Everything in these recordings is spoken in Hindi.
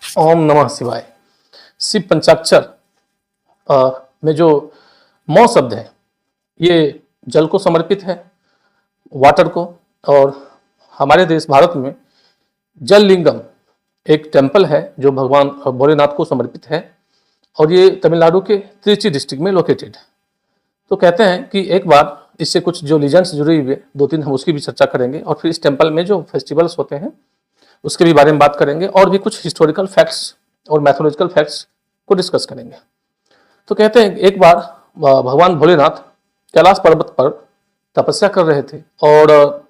ओम नमः शिवाय। शिव पंचाक्षर में जो मौ शब्द है ये जल को समर्पित है, वाटर को। और हमारे देश भारत में जल लिंगम एक टेम्पल है जो भगवान भोलेनाथ को समर्पित है और ये तमिलनाडु के त्रिची डिस्ट्रिक्ट में लोकेटेड है। तो कहते हैं कि एक बार इससे कुछ जो लीजेंड्स जुड़े हुए दो तीन हम उसकी भी चर्चा करेंगे और फिर इस टेम्पल में जो फेस्टिवल्स होते हैं उसके भी बारे में बात करेंगे और भी कुछ हिस्टोरिकल फैक्ट्स और मैथोलॉजिकल फैक्ट्स को डिस्कस करेंगे। तो कहते हैं एक बार भगवान भोलेनाथ कैलाश पर्वत पर तपस्या कर रहे थे और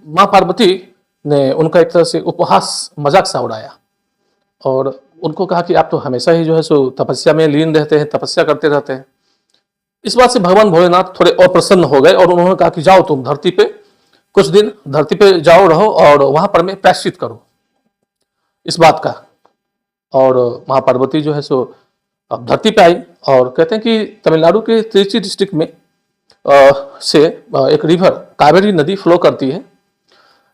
माँ पार्वती ने उनका एक तरह से उपहास मजाक सा उड़ाया और उनको कहा कि आप तो हमेशा ही जो है सो तपस्या में लीन रहते हैं, तपस्या करते रहते हैं। इस बात से भगवान भोलेनाथ थोड़े अप्रसन्न हो गए और उन्होंने कहा कि जाओ तुम धरती पे कुछ दिन धरती पे जाओ रहो और वहां पर मैं प्रायश्चित करो इस बात का। और माँ पार्वती जो है सो अब धरती पे आई और कहते हैं कि तमिलनाडु के त्रिची डिस्ट्रिक्ट में से एक रिवर कावेरी नदी फ्लो करती है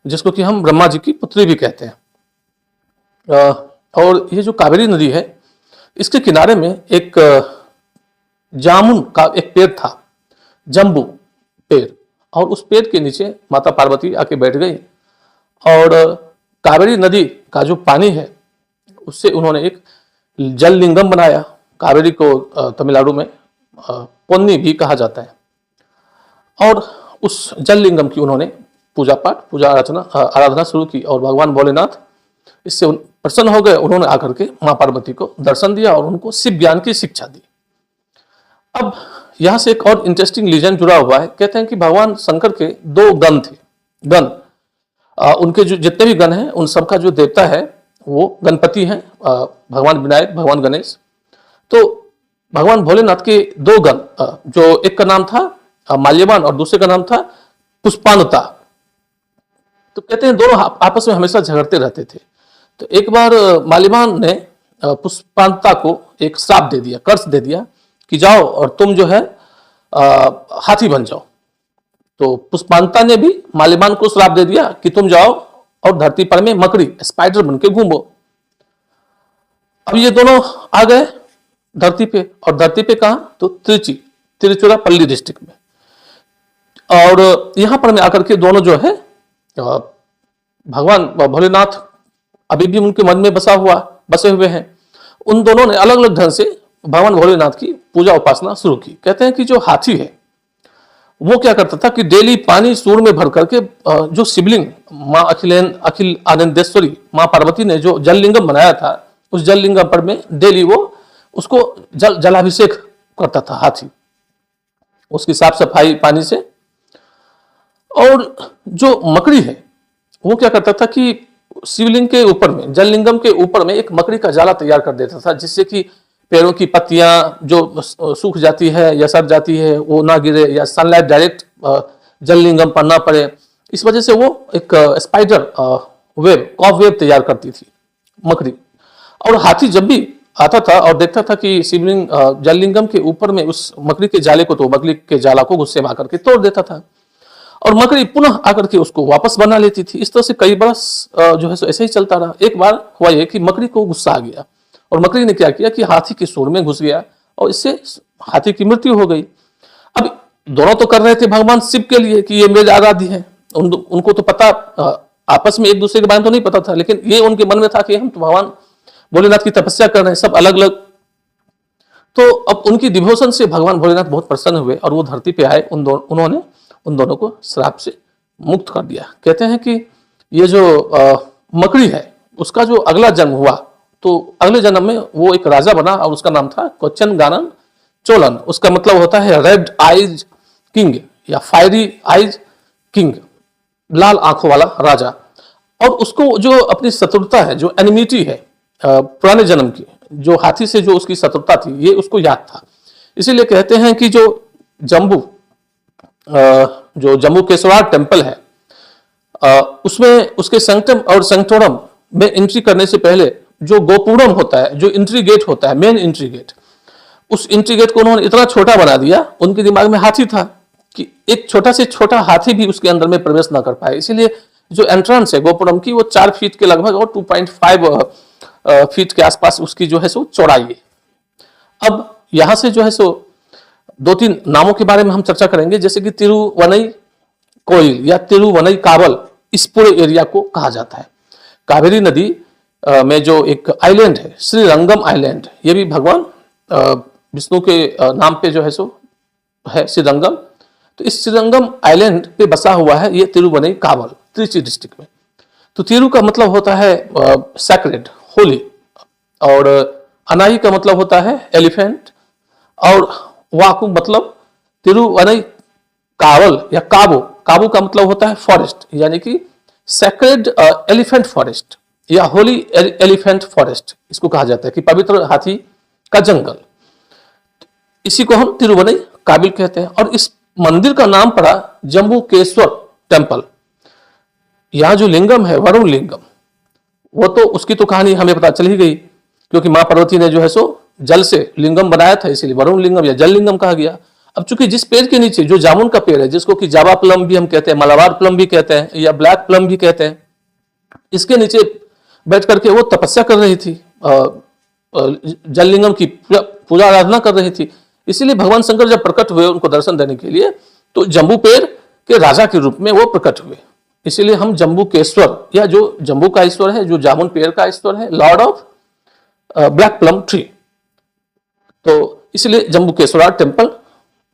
जिसको कि हम ब्रह्मा जी की पुत्री भी कहते हैं। और ये जो कावेरी नदी है इसके किनारे में एक जामुन का एक पेड़ था, जम्बू पेड़, और उस पेड़ के नीचे माता पार्वती आके बैठ गई और कावेरी नदी का जो पानी है उससे उन्होंने एक जल लिंगम बनाया। कावेरी को तमिलनाडु में पोन्नी भी कहा जाता है और उस जल लिंगम की उन्होंने पूजा पाठ पूजा आराधना शुरू की और भगवान भोलेनाथ इससे प्रसन्न हो गए। उन्होंने आकर के माँ पार्वती को दर्शन दिया और उनको शिव ज्ञान की शिक्षा दी। अब यहाँ से एक और इंटरेस्टिंग लीजेंड जुड़ा हुआ है। कहते हैं कि भगवान शंकर के दो गण थे, गण उनके जो जितने भी गण हैं उन सबका जो देवता है वो गणपति हैं, भगवान विनायक, भगवान गणेश। तो भगवान भोलेनाथ के दो गण, जो एक का नाम था माल्यवान और दूसरे का नाम था पुष्पानुता। तो कहते हैं दोनों आपस में हमेशा झगड़ते रहते थे। तो एक बार माल्यवान ने पुष्पानुता को एक श्राप दे दिया, कर्ज दे दिया कि जाओ और तुम जो है हाथी बन जाओ। तो पुष्पानुता ने भी माल्यवान को श्राप दे दिया कि तुम जाओ और धरती पर में मकड़ी स्पाइडर बन के घूमो। अब ये दोनों आ गए धरती पे और धरती पे कहा तो तिरुचिरापल्ली डिस्ट्रिक्ट में। और यहां पर में आकर के दोनों जो है भगवान भोलेनाथ अभी भी उनके मन में बसे हुए हैं। उन दोनों ने अलग अलग ढंग से भगवान भोलेनाथ की पूजा उपासना शुरू की। कहते हैं कि जो हाथी है वो क्या करता था कि डेली पानी सूर में भर करके जो शिवलिंग माँ अखिल आनंदेश्वरी माँ पार्वती ने जो जल लिंगम बनाया था उस जल लिंगम पर में डेली वो उसको जलाभिषेक करता था हाथी, उसकी साफ सफाई पानी से। और जो मकड़ी है वो क्या करता था कि शिवलिंग के ऊपर में, जल लिंगम के ऊपर में एक मकड़ी का जाला तैयार कर देता था जिससे कि पेड़ों की पत्तियां जो सूख जाती है या सड़ जाती है वो ना गिरे या सनलाइट डायरेक्ट जल लिंगम पर ना पड़े। इस वजह से वो एक स्पाइडर वेब, कॉफ वेब तैयार करती थी मकड़ी। और हाथी जब भी आता था और देखता था कि शिवलिंग जल लिंगम के ऊपर में उस मकड़ी के जाले को, तो मकड़ी के जाला को गुस्से में आकर के तोड़ देता था और मकड़ी पुनः आकर के उसको वापस बना लेती थी। इस तरह से कई बरस जो है ऐसे ही चलता रहा। एक बार हुआ ये कि मकड़ी को गुस्सा आ गया और मकड़ी ने क्या किया कि हाथी के सूर में घुस गया और इससे हाथी की मृत्यु हो गई। अब दोनों तो कर रहे थे भगवान शिव के लिए कि ये मेरे आराध्य है, उनको तो पता आपस में एक दूसरे के बारे में तो नहीं पता था, लेकिन ये उनके मन में था कि हम तो भगवान भोलेनाथ की तपस्या कर रहे हैं, सब अलग अलग। तो अब उनकी डिवोशन से भगवान भोलेनाथ बहुत प्रसन्न हुए और वो धरती पे आए। उन्होंने उन दोनों को श्राप से मुक्त कर दिया। कहते हैं कि ये जो मकड़ी है उसका जो अगला जन्म हुआ तो अगले जन्म में वो एक राजा बना और उसका नाम था कोच्चन गानन चोलन। उसका मतलब होता है रेड आइज किंग या फायरी आइज किंग, लाल आंखों वाला राजा। और उसको जो अपनी शत्रुता है, जो एनिमिटी है पुराने जन्म की, जो हाथी से जो उसकी शत्रुता थी, ये उसको याद था। इसीलिए कहते हैं कि जो जम्बू केशवार टेम्पल है उसमें उसके सेंक्टम और सेंक्टोरम में एंट्री करने से पहले जो गोपुरम होता है, जो एंट्री गेट होता है, मेन एंट्री गेट, उस एंट्री गेट को उन्होंने इतना छोटा बना दिया, उनके दिमाग में हाथी था कि एक छोटा से छोटा हाथी भी उसके अंदर में प्रवेश ना कर पाए। इसीलिए जो एंट्रेंस है गोपुरम की वो 4 फीट के लगभग और 2.5 फीट के आसपास उसकी जो है सो चौड़ाई है। अब यहां से जो है सो 2-3 नामों के बारे में हम चर्चा करेंगे, जैसे कि तिरुवनई कोइल या तिरुवनई कावल, इस पूरे एरिया को कहा जाता है। कावेरी नदी में जो एक आइलैंड है श्रीरंगम आइलैंड, ये भी भगवान विष्णु के नाम पे जो है सो है श्रीरंगम। तो इस श्रीरंगम आइलैंड पे बसा हुआ है ये तिरुवनई कावल, त्रिची डिस्ट्रिक्ट में। तो तिरु का मतलब होता है सैक्रेड, होली, और अनाई का मतलब होता है एलिफेंट, और वाकु मतलब तिरुवनई कावल या काबो, काबू का मतलब होता है फॉरेस्ट, यानी कि सैक्रेड एलिफेंट फॉरेस्ट या होली एलिफेंट फॉरेस्ट इसको कहा जाता है, कि पवित्र हाथी का जंगल। इसी को हम तिरुवनई काबिल कहते हैं। और इस मंदिर का नाम पड़ा जम्बूकेश्वर टेम्पल। यहां जो लिंगम है वरुण लिंगम, वो तो उसकी तो कहानी हमें पता चल ही गई, क्योंकि मां पार्वती ने जो है सो जल से लिंगम बनाया था, इसीलिए वरुण लिंगम या जल लिंगम कहा गया। अब चूंकि जिस पेड़ के नीचे जो जामुन का पेड़ है, जिसको कि जावा प्लम भी हम कहते हैं, मलाबार प्लम भी कहते हैं या ब्लैक प्लम भी कहते हैं, इसके नीचे बैठ करके वो तपस्या कर रही थी, जल लिंगम की पूजा आराधना कर रही थी। इसीलिए भगवान शंकर जब प्रकट हुए उनको दर्शन देने के लिए, तो जम्बू पेड़ के राजा के रूप में वो प्रकट हुए। इसीलिए हम जम्बूकेश्वर या जो जम्बू का ईश्वर है, जो जामुन पेड़ का ईश्वर है, Lord of black plum tree, तो इसलिए जम्बूकेश्वर टेम्पल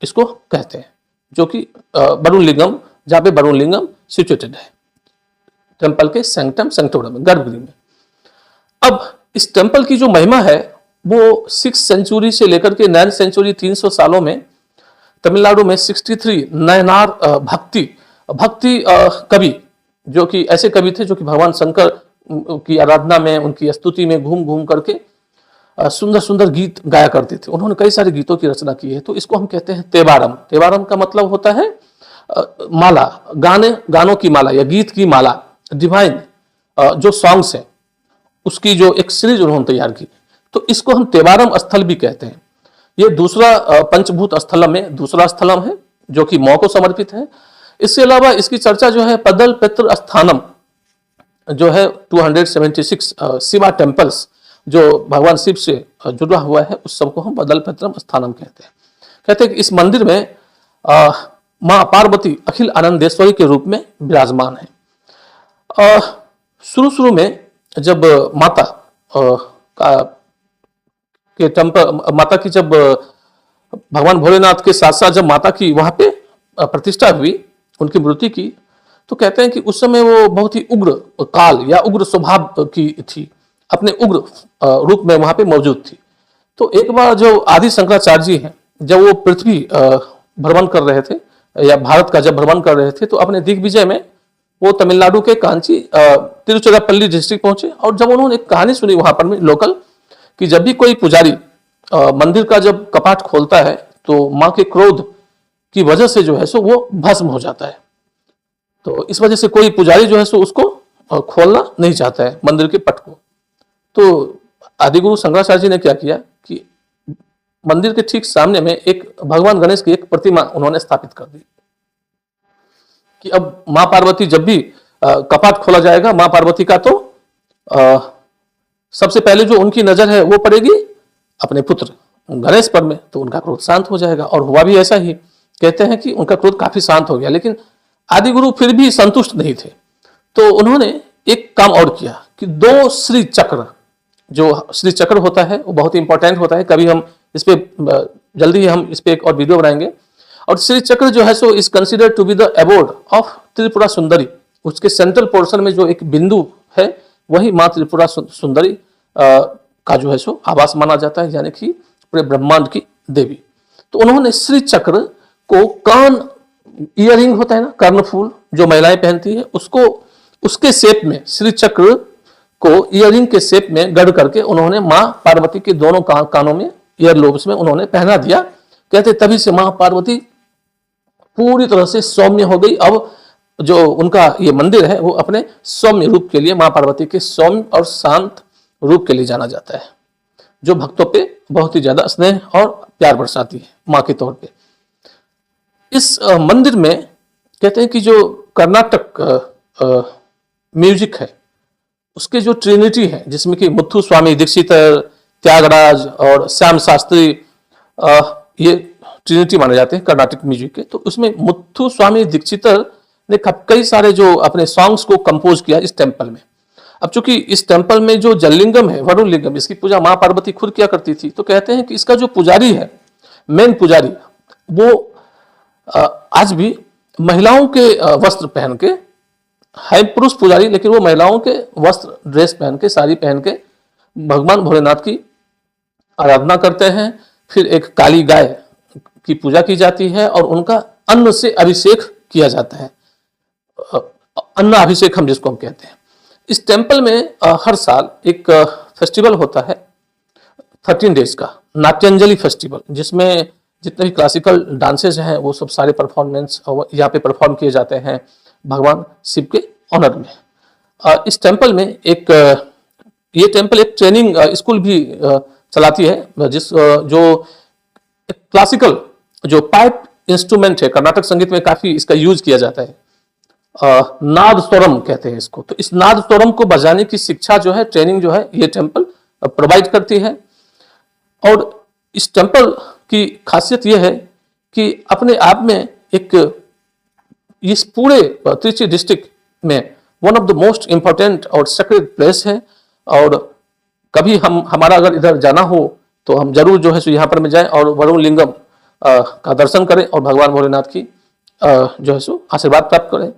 इसको कहते हैं, जो कि वरुण लिंगम, जहां पे वरुण लिंगम सिचुएटेड है टेम्पल के सेंक्टम सेंक्टोरम में, गर्भगृह में। अब इस टेम्पल की जो महिमा है वो 6th सेंचुरी से लेकर के 9th सेंचुरी 300 सालों में तमिलनाडु में 63 नयनार भक्ति कवि, जो कि ऐसे कवि थे जो कि भगवान शंकर की आराधना में, उनकी स्तुति में घूम घूम करके सुंदर सुंदर गीत गाया करते थे। उन्होंने कई सारे गीतों की रचना की है। तो इसको हम कहते हैं तेवारम। तेवारम का मतलब होता है माला, गानों की माला या गीत की माला, डिवाइन जो सॉन्ग्स है उसकी जो एक सीरीज उन्होंने तैयार की। तो इसको हम तेवारम स्थल भी कहते हैं। ये दूसरा पंचभूत स्थलम में दूसरा स्थलम है, जो कि मौ को समर्पित है। इसके अलावा इसकी चर्चा जो है पदल पित्र स्थानम, जो है 276 शिवा टेम्पल्स जो भगवान शिव से जुड़ा हुआ है, उस सबको हम पदल पित्रम स्थानम कहते हैं। कहते हैं कि इस मंदिर में मां पार्वती अखिल आनंदेश्वरी के रूप में विराजमान है। शुरू में जब माता के टेम्पल, माता की जब भगवान भोलेनाथ के साथ साथ जब माता की वहां पे प्रतिष्ठा हुई, उनकी मूर्ति की, तो कहते हैं कि उस समय वो बहुत ही उग्र काल या उग्र स्वभाव की थी, अपने उग्र रूप में वहां पे मौजूद थी। तो एक बार जो आदि शंकराचार्य जी हैं, जब वो पृथ्वी भ्रमण कर रहे थे या भारत का जब भ्रमण कर रहे थे, तो अपने दिग्विजय में वो तमिलनाडु के कांची तिरुचिरापल्ली डिस्ट्रिक्ट पहुंचे। और जब उन्होंने एक कहानी सुनी वहां पर में लोकल, कि जब भी कोई पुजारी मंदिर का जब कपाट खोलता है तो मां के क्रोध की वजह से जो है सो वो भस्म हो जाता है। तो इस वजह से कोई पुजारी जो है सो उसको खोलना नहीं चाहता है मंदिर के पट को। तो आदिगुरु शंकराचार्य जी ने क्या किया कि मंदिर के ठीक सामने में एक भगवान गणेश की एक प्रतिमा उन्होंने स्थापित कर दी, कि अब मां पार्वती जब भी कपाट खोला जाएगा मां पार्वती का, तो सबसे पहले जो उनकी नजर है वो पड़ेगी अपने पुत्र गणेश पर में, तो उनका क्रोध शांत हो जाएगा। और हुआ भी ऐसा ही। कहते हैं कि उनका क्रोध काफी शांत हो गया, लेकिन आदिगुरु फिर भी संतुष्ट नहीं थे। तो उन्होंने एक काम और किया कि 2 श्री चक्र, जो श्री चक्र होता है वो बहुत ही इंपॉर्टेंट होता है, कभी हम इस पे जल्दी ही हम इस पे एक और वीडियो बनाएंगे। और श्री चक्र जो है so is consider to be the abode of Tripura Sundari. उसके सेंट्रल पोर्शन में जो एक बिंदु है वही मां त्रिपुरा सुंदरी का जो है सो आवास माना जाता है, यानी कि पूरे ब्रह्मांड की देवी। तो उन्होंने श्री चक्र को कान, ईयरिंग होता है ना कर्णफूल जो महिलाएं पहनती है, उसको उसके शेप में, श्री चक्र को ईयरिंग के शेप में गढ़ करके उन्होंने मां पार्वती के दोनों कानों में, ईयर लोब्स में उन्होंने पहना दिया। कहते तभी से मां पार्वती पूरी तरह से सौम्य हो गई। अब जो उनका ये मंदिर है वो अपने सौम्य रूप के लिए, मां पार्वती के सौम्य और शांत रूप के लिए जाना जाता है, जो भक्तों पे बहुत ही ज्यादा स्नेह और प्यार बरसाती है मां के तौर पे। इस मंदिर में कहते हैं कि जो कर्नाटक म्यूजिक है, उसके जो ट्रिनिटी है, जिसमें कि मुथु स्वामी दीक्षितर, त्यागराज और श्याम शास्त्री, ये ट्रिनिटी माने जाते हैं कर्नाटिक म्यूजिक के। तो उसमें मुथु स्वामी दीक्षितर ने कई सारे जो अपने सॉन्ग्स को कंपोज किया इस टेम्पल में। अब चूंकि इस टेम्पल में जो जललिंगम है, वरुण लिंगम, इसकी पूजा माँ पार्वती खुद किया करती थी, तो कहते हैं कि इसका जो पुजारी है, मेन पुजारी, वो आज भी महिलाओं के वस्त्र पहन के, है पुरुष पुजारी लेकिन वो महिलाओं के वस्त्र, ड्रेस पहन के, साड़ी पहन के भगवान भोलेनाथ की आराधना करते हैं। फिर एक काली गाय की पूजा की जाती है और उनका अन्न से अभिषेक किया जाता है, अन्न अभिषेक हम जिसको हम कहते हैं। इस टेम्पल में हर साल एक फेस्टिवल होता है 13 डेज का, नाट्यांजलि फेस्टिवल, जिसमें जितने भी क्लासिकल डांसेस हैं वो सब सारे परफॉर्मेंस यहाँ पे परफॉर्म किए जाते हैं भगवान शिव के ऑनर में। इस टेम्पल में ये टेम्पल एक ट्रेनिंग स्कूल भी चलाती है, जो क्लासिकल जो पाइप इंस्ट्रूमेंट है, कर्नाटक संगीत में काफी इसका यूज किया जाता है, नाद स्वरम कहते हैं इसको। तो इस नाद स्वरम को बजाने की शिक्षा जो है, ट्रेनिंग जो है, ये टेम्पल प्रोवाइड करती है। और इस टेम्पल की खासियत यह है कि अपने आप में एक, इस पूरे त्रिची डिस्ट्रिक्ट में one of the most important और सेक्रेड प्लेस है। और कभी हमारा अगर इधर जाना हो तो हम जरूर जो है सो यहाँ पर में जाएं और वरुण लिंगम का दर्शन करें और भगवान भोलेनाथ की जो है सो आशीर्वाद प्राप्त करें।